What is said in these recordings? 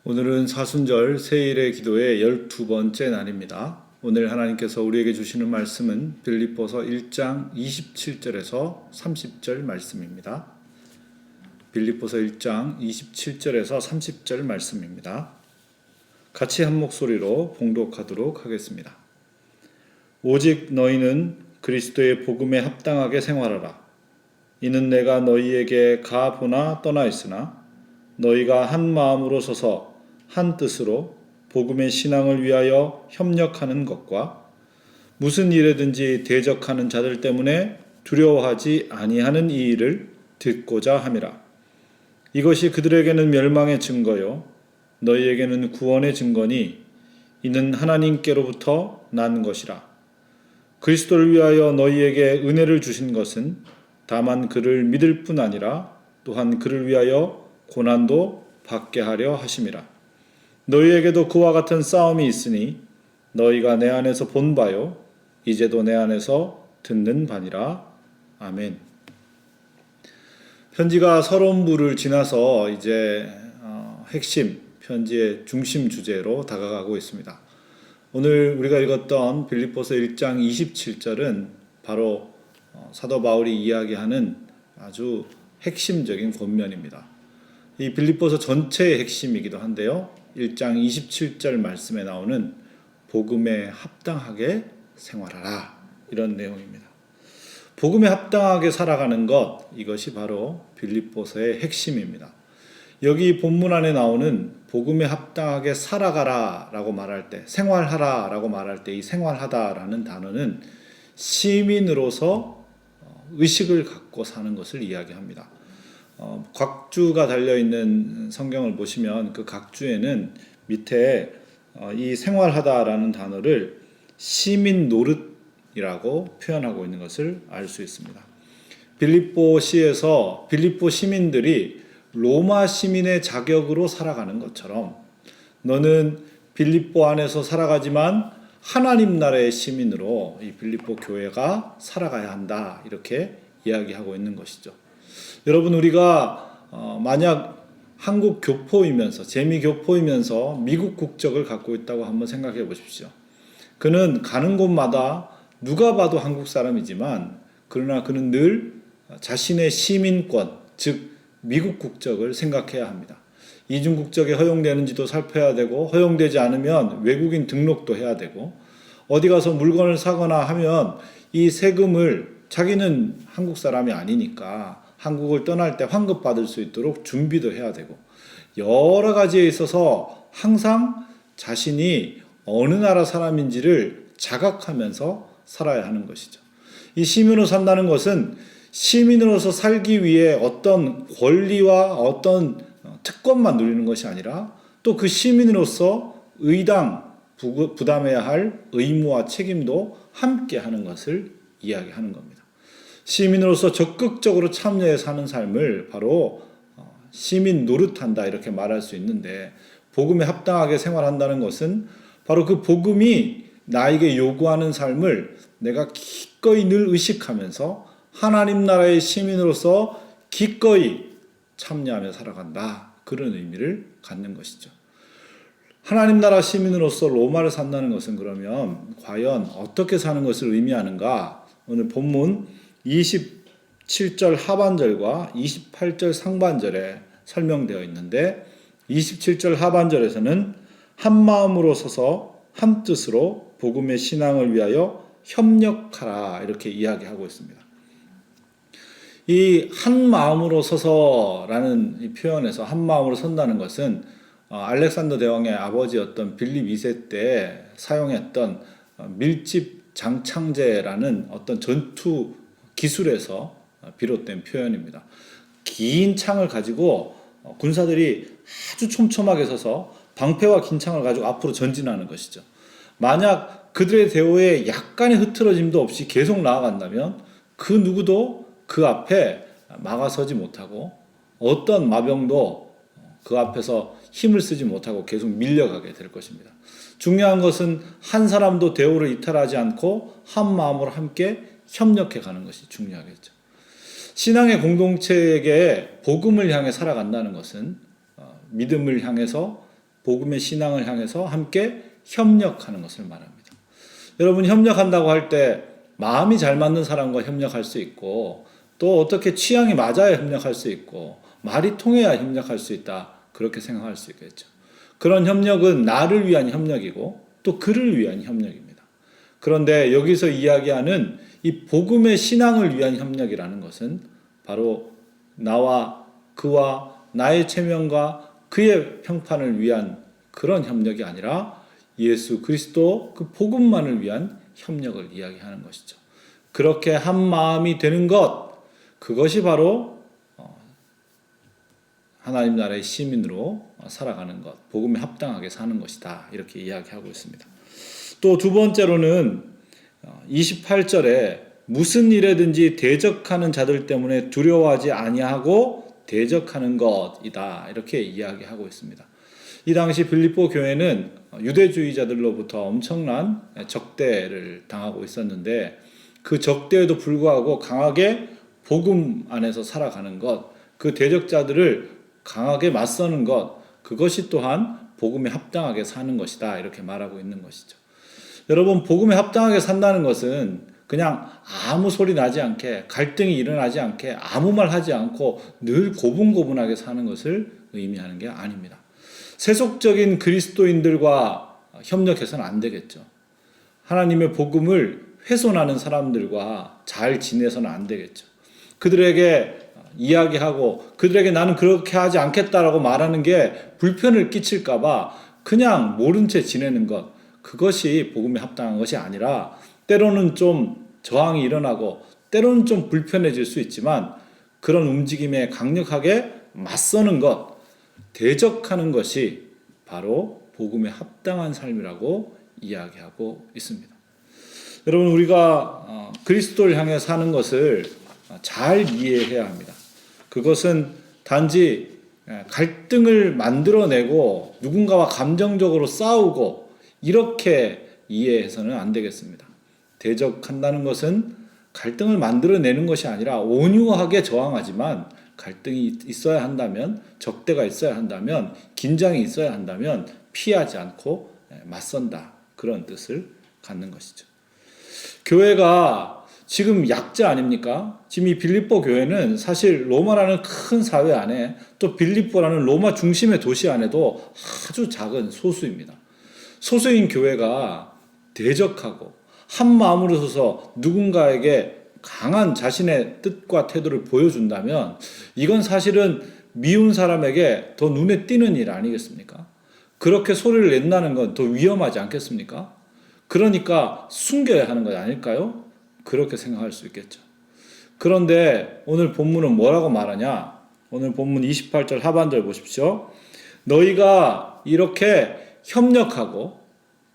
오늘은 사순절 세일의 기도의 12번째 날입니다. 오늘 하나님께서 우리에게 주시는 말씀은 빌립보서 1장 27절에서 30절 말씀입니다. 빌립보서 1장 27절에서 30절 말씀입니다. 같이 한 목소리로 봉독하도록 하겠습니다. 오직 너희는 그리스도의 복음에 합당하게 생활하라. 이는 내가 너희에게 가보나 떠나 있으나 너희가 한 마음으로 서서 한 뜻으로 복음의 신앙을 위하여 협력하는 것과 무슨 일에든지 대적하는 자들 때문에 두려워하지 아니하는 이 일을 듣고자 함이라. 이것이 그들에게는 멸망의 증거요 너희에게는 구원의 증거니 이는 하나님께로부터 난 것이라. 그리스도를 위하여 너희에게 은혜를 주신 것은 다만 그를 믿을 뿐 아니라 또한 그를 위하여 고난도 받게 하려 하심이라. 너희에게도 그와 같은 싸움이 있으니 너희가 내 안에서 본 바요 이제도 내 안에서 듣는 바니라. 아멘. 편지가 서론부를 지나서 이제 핵심 편지의 중심 주제로 다가가고 있습니다. 오늘 우리가 읽었던 빌립보서 1장 27절은 바로 사도 바울이 이야기하는 아주 핵심적인 권면입니다. 이 빌립보서 전체의 핵심이기도 한데요. 1장 27절 말씀에 나오는 복음에 합당하게 생활하라, 이런 내용입니다. 복음에 합당하게 살아가는 것, 이것이 바로 빌립보서의 핵심입니다. 여기 본문 안에 나오는 복음에 합당하게 살아가라 라고 말할 때, 생활하라 라고 말할 때 이 생활하다 라는 단어는 시민으로서 의식을 갖고 사는 것을 이야기합니다. 각주가 달려있는 성경을 보시면 그 각주에는 밑에 이 생활하다라는 단어를 시민 노릇이라고 표현하고 있는 것을 알 수 있습니다. 빌립보시에서 빌립보 시민들이 로마 시민의 자격으로 살아가는 것처럼 너는 빌립보 안에서 살아가지만 하나님 나라의 시민으로 이 빌립보 교회가 살아가야 한다, 이렇게 이야기하고 있는 것이죠. 여러분, 우리가 만약 한국 교포이면서 재미 교포이면서 미국 국적을 갖고 있다고 한번 생각해 보십시오. 그는 가는 곳마다 누가 봐도 한국 사람이지만 그러나 그는 늘 자신의 시민권, 즉 미국 국적을 생각해야 합니다. 이중 국적이 허용되는지도 살펴야 되고 허용되지 않으면 외국인 등록도 해야 되고 어디 가서 물건을 사거나 하면 이 세금을 자기는 한국 사람이 아니니까 한국을 떠날 때 환급받을 수 있도록 준비도 해야 되고 여러 가지에 있어서 항상 자신이 어느 나라 사람인지를 자각하면서 살아야 하는 것이죠. 이 시민으로 산다는 것은 시민으로서 살기 위해 어떤 권리와 어떤 특권만 누리는 것이 아니라 또 그 시민으로서 의당 부담해야 할 의무와 책임도 함께 하는 것을 이야기하는 겁니다. 시민으로서 적극적으로 참여해 사는 삶을 바로 시민 노릇한다, 이렇게 말할 수 있는데, 복음에 합당하게 생활한다는 것은 바로 그 복음이 나에게 요구하는 삶을 내가 기꺼이 늘 의식하면서 하나님 나라의 시민으로서 기꺼이 참여하며 살아간다, 그런 의미를 갖는 것이죠. 하나님 나라 시민으로서 로마를 산다는 것은 그러면 과연 어떻게 사는 것을 의미하는가? 오늘 본문 27절 하반절과 28절 상반절에 설명되어 있는데, 27절 하반절에서는 한 마음으로 서서 한 뜻으로 복음의 신앙을 위하여 협력하라, 이렇게 이야기하고 있습니다. 이 한 마음으로 서서라는 이 표현에서 한 마음으로 선다는 것은 알렉산더 대왕의 아버지였던 빌립 2세 때 사용했던 밀집 장창제라는 어떤 전투 기술에서 비롯된 표현입니다. 긴 창을 가지고 군사들이 아주 촘촘하게 서서 방패와 긴 창을 가지고 앞으로 전진하는 것이죠. 만약 그들의 대오에 약간의 흐트러짐도 없이 계속 나아간다면 그 누구도 그 앞에 막아서지 못하고 어떤 마병도 그 앞에서 힘을 쓰지 못하고 계속 밀려가게 될 것입니다. 중요한 것은 한 사람도 대오를 이탈하지 않고 한 마음으로 함께 협력해 가는 것이 중요하겠죠. 신앙의 공동체에게 복음을 향해 살아간다는 것은 믿음을 향해서 복음의 신앙을 향해서 함께 협력하는 것을 말합니다. 여러분, 협력한다고 할 때 마음이 잘 맞는 사람과 협력할 수 있고, 또 어떻게 취향이 맞아야 협력할 수 있고, 말이 통해야 협력할 수 있다, 그렇게 생각할 수 있겠죠. 그런 협력은 나를 위한 협력이고 또 그를 위한 협력입니다. 그런데 여기서 이야기하는 이 복음의 신앙을 위한 협력이라는 것은 바로 나와 그와 나의 체면과 그의 평판을 위한 그런 협력이 아니라 예수 그리스도 그 복음만을 위한 협력을 이야기하는 것이죠. 그렇게 한 마음이 되는 것, 그것이 바로 하나님 나라의 시민으로 살아가는 것, 복음에 합당하게 사는 것이다, 이렇게 이야기하고 있습니다. 또 두 번째로는 28절에 무슨 일에든지 대적하는 자들 때문에 두려워하지 아니하고 대적하는 것이다, 이렇게 이야기하고 있습니다. 이 당시 빌립보 교회는 유대주의자들로부터 엄청난 적대를 당하고 있었는데, 그 적대에도 불구하고 강하게 복음 안에서 살아가는 것, 그 대적자들을 강하게 맞서는 것, 그것이 또한 복음에 합당하게 사는 것이다, 이렇게 말하고 있는 것이죠. 여러분, 복음에 합당하게 산다는 것은 그냥 아무 소리 나지 않게, 갈등이 일어나지 않게, 아무 말 하지 않고 늘 고분고분하게 사는 것을 의미하는 게 아닙니다. 세속적인 그리스도인들과 협력해서는 안 되겠죠. 하나님의 복음을 훼손하는 사람들과 잘 지내서는 안 되겠죠. 그들에게 이야기하고 그들에게 나는 그렇게 하지 않겠다라고 말하는 게 불편을 끼칠까봐 그냥 모른 채 지내는 것, 그것이 복음에 합당한 것이 아니라, 때로는 좀 저항이 일어나고 때로는 좀 불편해질 수 있지만 그런 움직임에 강력하게 맞서는 것, 대적하는 것이 바로 복음에 합당한 삶이라고 이야기하고 있습니다. 여러분, 우리가 그리스도를 향해 사는 것을 잘 이해해야 합니다. 그것은 단지 갈등을 만들어내고 누군가와 감정적으로 싸우고 이렇게 이해해서는 안 되겠습니다. 대적한다는 것은 갈등을 만들어내는 것이 아니라 온유하게 저항하지만, 갈등이 있어야 한다면, 적대가 있어야 한다면, 긴장이 있어야 한다면 피하지 않고 맞선다, 그런 뜻을 갖는 것이죠. 교회가 지금 약자 아닙니까? 지금 이 빌립보 교회는 사실 로마라는 큰 사회 안에, 또 빌립보라는 로마 중심의 도시 안에도 아주 작은 소수입니다. 소수인 교회가 대적하고 한 마음으로 서서 누군가에게 강한 자신의 뜻과 태도를 보여준다면, 이건 사실은 미운 사람에게 더 눈에 띄는 일 아니겠습니까? 그렇게 소리를 낸다는 건 더 위험하지 않겠습니까? 그러니까 숨겨야 하는 것 아닐까요? 그렇게 생각할 수 있겠죠. 그런데 오늘 본문은 뭐라고 말하냐? 오늘 본문 28절 하반절 보십시오. 너희가 이렇게 협력하고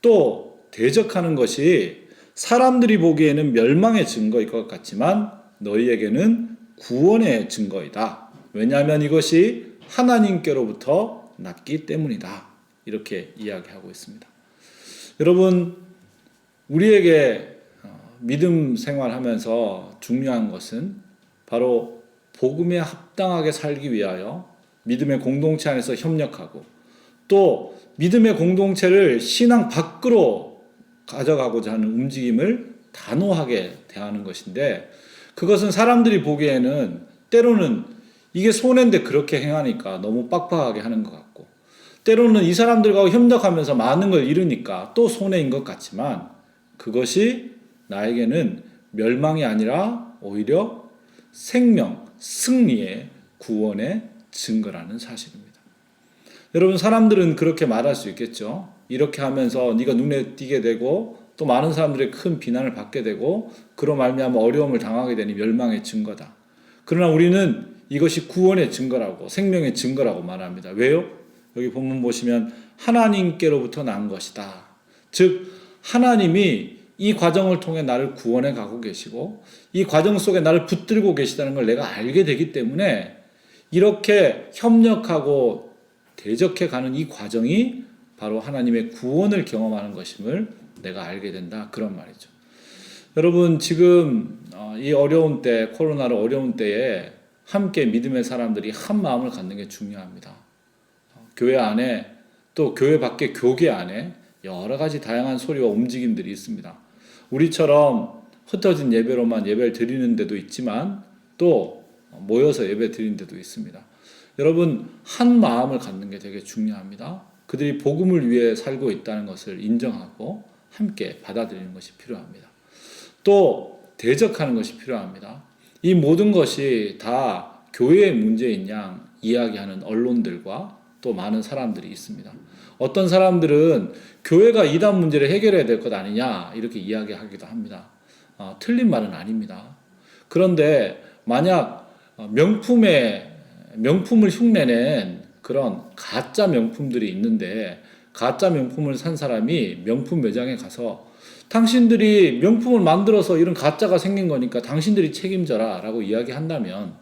또 대적하는 것이 사람들이 보기에는 멸망의 증거일 것 같지만 너희에게는 구원의 증거이다. 왜냐하면 이것이 하나님께로부터 났기 때문이다. 이렇게 이야기하고 있습니다. 여러분, 우리에게 믿음 생활하면서 중요한 것은 바로 복음에 합당하게 살기 위하여 믿음의 공동체 안에서 협력하고, 또 믿음의 공동체를 신앙 밖으로 가져가고자 하는 움직임을 단호하게 대하는 것인데, 그것은 사람들이 보기에는 때로는 이게 손해인데 그렇게 행하니까 너무 빡빡하게 하는 것 같고, 때로는 이 사람들과 협력하면서 많은 걸 잃으니까 또 손해인 것 같지만, 그것이 나에게는 멸망이 아니라 오히려 생명, 승리의, 구원의 증거라는 사실입니다. 여러분, 사람들은 그렇게 말할 수 있겠죠. 이렇게 하면서 네가 눈에 띄게 되고 또 많은 사람들의 큰 비난을 받게 되고 그로 말미암아 어려움을 당하게 되니 멸망의 증거다. 그러나 우리는 이것이 구원의 증거라고, 생명의 증거라고 말합니다. 왜요? 여기 본문 보시면 하나님께로부터 난 것이다. 즉 하나님이 이 과정을 통해 나를 구원해 가고 계시고 이 과정 속에 나를 붙들고 계시다는 걸 내가 알게 되기 때문에 이렇게 협력하고 대적해 가는 이 과정이 바로 하나님의 구원을 경험하는 것임을 내가 알게 된다, 그런 말이죠. 여러분, 지금 이 어려운 때, 코로나로 어려운 때에 함께 믿음의 사람들이 한 마음을 갖는 게 중요합니다. 교회 안에 또 교회 밖에 교계 안에 여러 가지 다양한 소리와 움직임들이 있습니다. 우리처럼 흩어진 예배로만 예배를 드리는 데도 있지만 또 모여서 예배 드리는 데도 있습니다. 여러분, 한 마음을 갖는 게 되게 중요합니다. 그들이 복음을 위해 살고 있다는 것을 인정하고 함께 받아들이는 것이 필요합니다. 또 대적하는 것이 필요합니다. 이 모든 것이 다 교회의 문제인 양 이야기하는 언론들과 또 많은 사람들이 있습니다. 어떤 사람들은 교회가 이단 문제를 해결해야 될 것 아니냐 이렇게 이야기하기도 합니다. 틀린 말은 아닙니다. 그런데 만약 명품을 흉내낸 그런 가짜 명품들이 있는데 가짜 명품을 산 사람이 명품 매장에 가서 당신들이 명품을 만들어서 이런 가짜가 생긴 거니까 당신들이 책임져라 라고 이야기한다면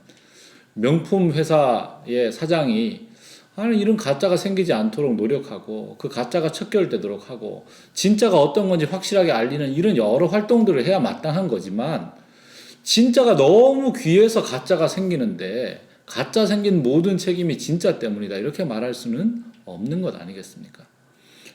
명품 회사의 사장이 이런 가짜가 생기지 않도록 노력하고 그 가짜가 척결되도록 하고 진짜가 어떤 건지 확실하게 알리는 이런 여러 활동들을 해야 마땅한 거지만 진짜가 너무 귀해서 가짜가 생기는데 가짜 생긴 모든 책임이 진짜 때문이다 이렇게 말할 수는 없는 것 아니겠습니까?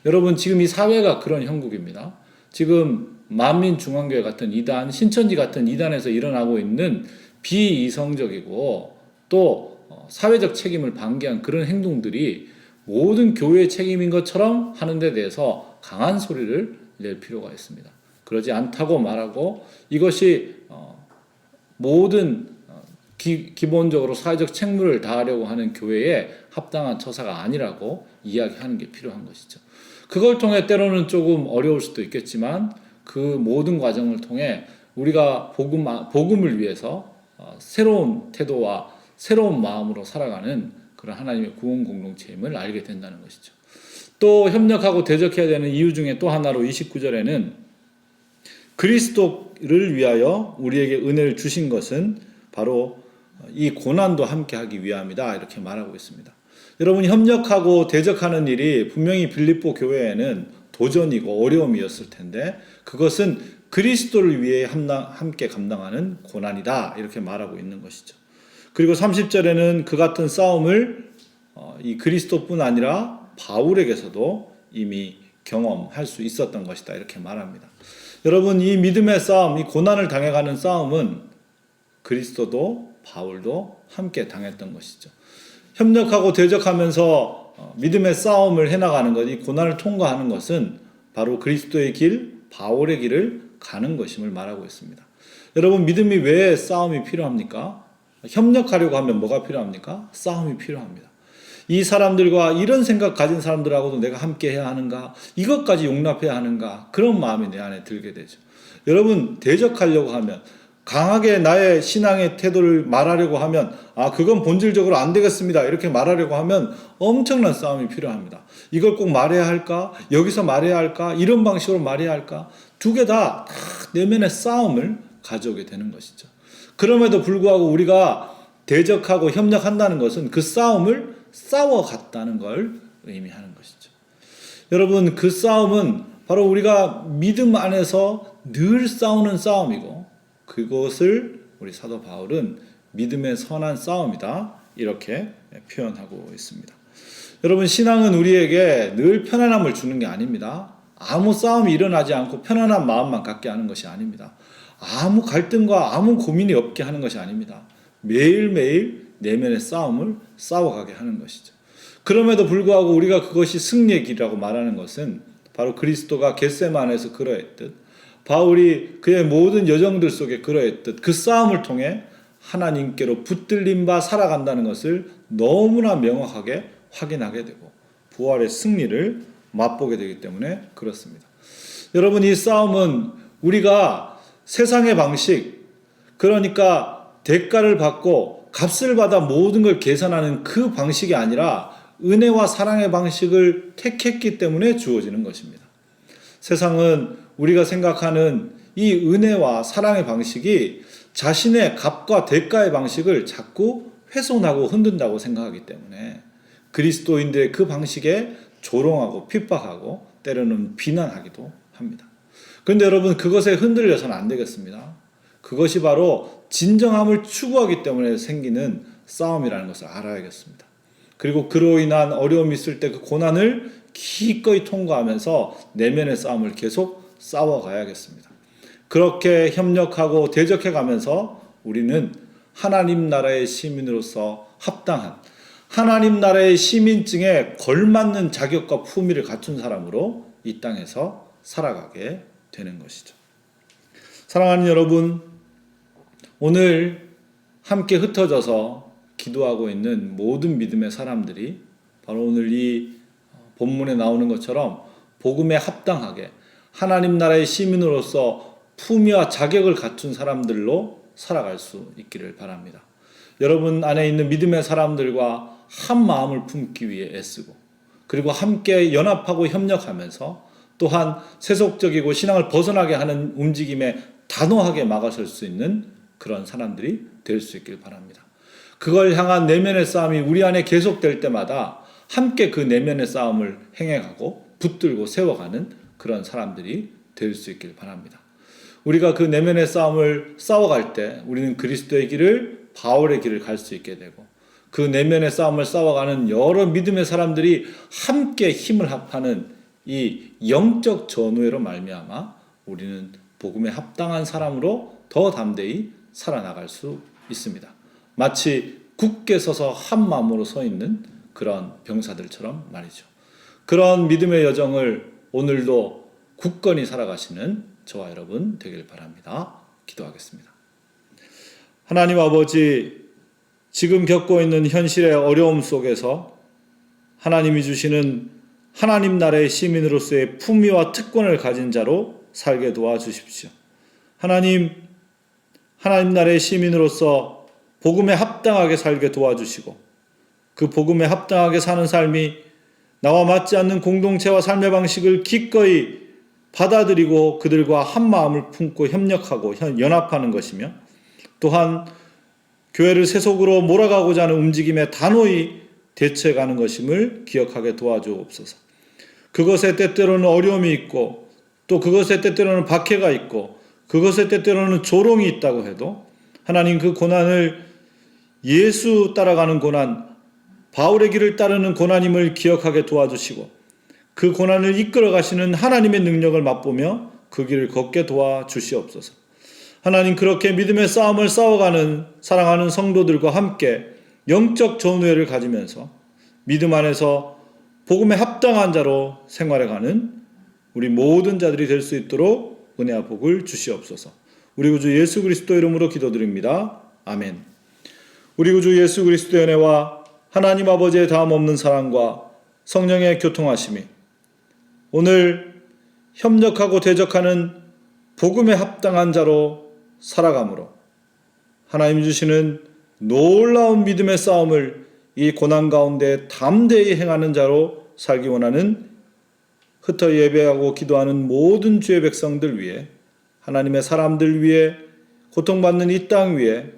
여러분, 지금 이 사회가 그런 형국입니다. 지금 만민중앙교회 같은 이단, 신천지 같은 이단에서 일어나고 있는 비이성적이고 또 사회적 책임을 방기한 그런 행동들이 모든 교회의 책임인 것처럼 하는 데 대해서 강한 소리를 낼 필요가 있습니다. 그러지 않다고 말하고 이것이 모든 기본적으로 사회적 책무를 다하려고 하는 교회에 합당한 처사가 아니라고 이야기하는 게 필요한 것이죠. 그걸 통해 때로는 조금 어려울 수도 있겠지만 그 모든 과정을 통해 우리가 복음을 위해서 새로운 태도와 새로운 마음으로 살아가는 그런 하나님의 구원 공동체임을 알게 된다는 것이죠. 또 협력하고 대적해야 되는 이유 중에 또 하나로 29절에는 그리스도를 위하여 우리에게 은혜를 주신 것은 바로 이 고난도 함께 하기 위함이다 이렇게 말하고 있습니다. 여러분, 협력하고 대적하는 일이 분명히 빌립보 교회에는 도전이고 어려움이었을 텐데 그것은 그리스도를 위해 함께 감당하는 고난이다 이렇게 말하고 있는 것이죠. 그리고 30절에는 그 같은 싸움을 이 그리스도뿐 아니라 바울에게서도 이미 경험할 수 있었던 것이다 이렇게 말합니다. 여러분, 이 믿음의 싸움, 이 고난을 당해가는 싸움은 그리스도도 바울도 함께 당했던 것이죠. 협력하고 대적하면서 믿음의 싸움을 해나가는 것, 이 고난을 통과하는 것은 바로 그리스도의 길, 바울의 길을 가는 것임을 말하고 있습니다. 여러분, 믿음이 왜 싸움이 필요합니까? 협력하려고 하면 뭐가 필요합니까? 싸움이 필요합니다. 이 사람들과 이런 생각 가진 사람들하고도 내가 함께 해야 하는가? 이것까지 용납해야 하는가? 그런 마음이 내 안에 들게 되죠. 여러분, 대적하려고 하면 강하게 나의 신앙의 태도를 말하려고 하면 그건 본질적으로 안 되겠습니다 이렇게 말하려고 하면 엄청난 싸움이 필요합니다. 이걸 꼭 말해야 할까? 여기서 말해야 할까? 이런 방식으로 말해야 할까? 두 개 다 내면의 싸움을 가져오게 되는 것이죠. 그럼에도 불구하고 우리가 대적하고 협력한다는 것은 그 싸움을 싸워갔다는 걸 의미하는 것이죠. 여러분, 그 싸움은 바로 우리가 믿음 안에서 늘 싸우는 싸움이고 그것을 우리 사도 바울은 믿음의 선한 싸움이다 이렇게 표현하고 있습니다. 여러분, 신앙은 우리에게 늘 편안함을 주는 게 아닙니다. 아무 싸움이 일어나지 않고 편안한 마음만 갖게 하는 것이 아닙니다. 아무 갈등과 아무 고민이 없게 하는 것이 아닙니다. 매일매일 내면의 싸움을 싸워가게 하는 것이죠. 그럼에도 불구하고 우리가 그것이 승리의 길이라고 말하는 것은 바로 그리스도가 겟세마네에서 그러했듯 바울이 그의 모든 여정들 속에 그러했듯 그 싸움을 통해 하나님께로 붙들림 바 살아간다는 것을 너무나 명확하게 확인하게 되고 부활의 승리를 맛보게 되기 때문에 그렇습니다. 여러분, 이 싸움은 우리가 세상의 방식, 그러니까 대가를 받고 값을 받아 모든 걸 계산하는 그 방식이 아니라 은혜와 사랑의 방식을 택했기 때문에 주어지는 것입니다. 세상은 우리가 생각하는 이 은혜와 사랑의 방식이 자신의 값과 대가의 방식을 자꾸 훼손하고 흔든다고 생각하기 때문에 그리스도인들의 그 방식에 조롱하고 핍박하고 때로는 비난하기도 합니다. 그런데 여러분, 그것에 흔들려서는 안 되겠습니다. 그것이 바로 진정함을 추구하기 때문에 생기는 싸움이라는 것을 알아야겠습니다. 그리고 그로 인한 어려움이 있을 때 그 고난을 기꺼이 통과하면서 내면의 싸움을 계속 싸워가야겠습니다. 그렇게 협력하고 대적해 가면서 우리는 하나님 나라의 시민으로서 합당한 하나님 나라의 시민증에 걸맞는 자격과 품위를 갖춘 사람으로 이 땅에서 살아가게 되는 것이죠. 사랑하는 여러분, 오늘 함께 흩어져서 기도하고 있는 모든 믿음의 사람들이 바로 오늘 이 본문에 나오는 것처럼 복음에 합당하게 하나님 나라의 시민으로서 품위와 자격을 갖춘 사람들로 살아갈 수 있기를 바랍니다. 여러분 안에 있는 믿음의 사람들과 한 마음을 품기 위해 애쓰고 그리고 함께 연합하고 협력하면서 또한 세속적이고 신앙을 벗어나게 하는 움직임에 단호하게 막아설 수 있는 그런 사람들이 될 수 있길 바랍니다. 그걸 향한 내면의 싸움이 우리 안에 계속될 때마다 함께 그 내면의 싸움을 행해가고 붙들고 세워가는 그런 사람들이 될 수 있길 바랍니다. 우리가 그 내면의 싸움을 싸워갈 때 우리는 그리스도의 길을, 바울의 길을 갈 수 있게 되고 그 내면의 싸움을 싸워가는 여러 믿음의 사람들이 함께 힘을 합하는 이 영적 전우회로 말미암아 우리는 복음에 합당한 사람으로 더 담대히 살아나갈 수 있습니다. 마치 굳게 서서 한 마음으로 서 있는 그런 병사들처럼 말이죠. 그런 믿음의 여정을 오늘도 굳건히 살아가시는 저와 여러분 되길 바랍니다. 기도하겠습니다. 하나님 아버지, 지금 겪고 있는 현실의 어려움 속에서 하나님이 주시는 하나님 나라의 시민으로서의 품위와 특권을 가진 자로 살게 도와주십시오. 하나님 나라의 시민으로서 복음에 합당하게 살게 도와주시고 그 복음에 합당하게 사는 삶이 나와 맞지 않는 공동체와 삶의 방식을 기꺼이 받아들이고 그들과 한 마음을 품고 협력하고 연합하는 것이며 또한 교회를 세속으로 몰아가고자 하는 움직임에 단호히 대처해가는 것임을 기억하게 도와주옵소서. 그것에 때때로는 어려움이 있고 또 그것에 때때로는 박해가 있고 그것에 때때로는 조롱이 있다고 해도 하나님 그 고난을 예수 따라가는 고난, 바울의 길을 따르는 고난임을 기억하게 도와주시고 그 고난을 이끌어 가시는 하나님의 능력을 맛보며 그 길을 걷게 도와주시옵소서. 하나님, 그렇게 믿음의 싸움을 싸워가는 사랑하는 성도들과 함께 영적 전우회를 가지면서 믿음 안에서 복음에 합당한 자로 생활해가는 우리 모든 자들이 될 수 있도록 은혜와 복을 주시옵소서. 우리 구주 예수 그리스도 이름으로 기도드립니다. 아멘. 우리 구주 예수 그리스도의 은혜와 하나님 아버지의 다음 없는 사랑과 성령의 교통하심이 오늘 협력하고 대적하는 복음에 합당한 자로 살아감으로 하나님 주시는 놀라운 믿음의 싸움을 이 고난 가운데 담대히 행하는 자로 살기 원하는 흩어 예배하고 기도하는 모든 주의 백성들 위해, 하나님의 사람들 위해, 고통받는 이 땅 위에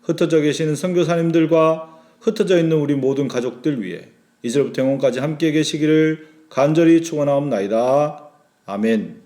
흩어져 계시는 선교사님들과 흩어져 있는 우리 모든 가족들 위해 이제부터 영원까지 함께 계시기를 간절히 축원하옵나이다. 아멘.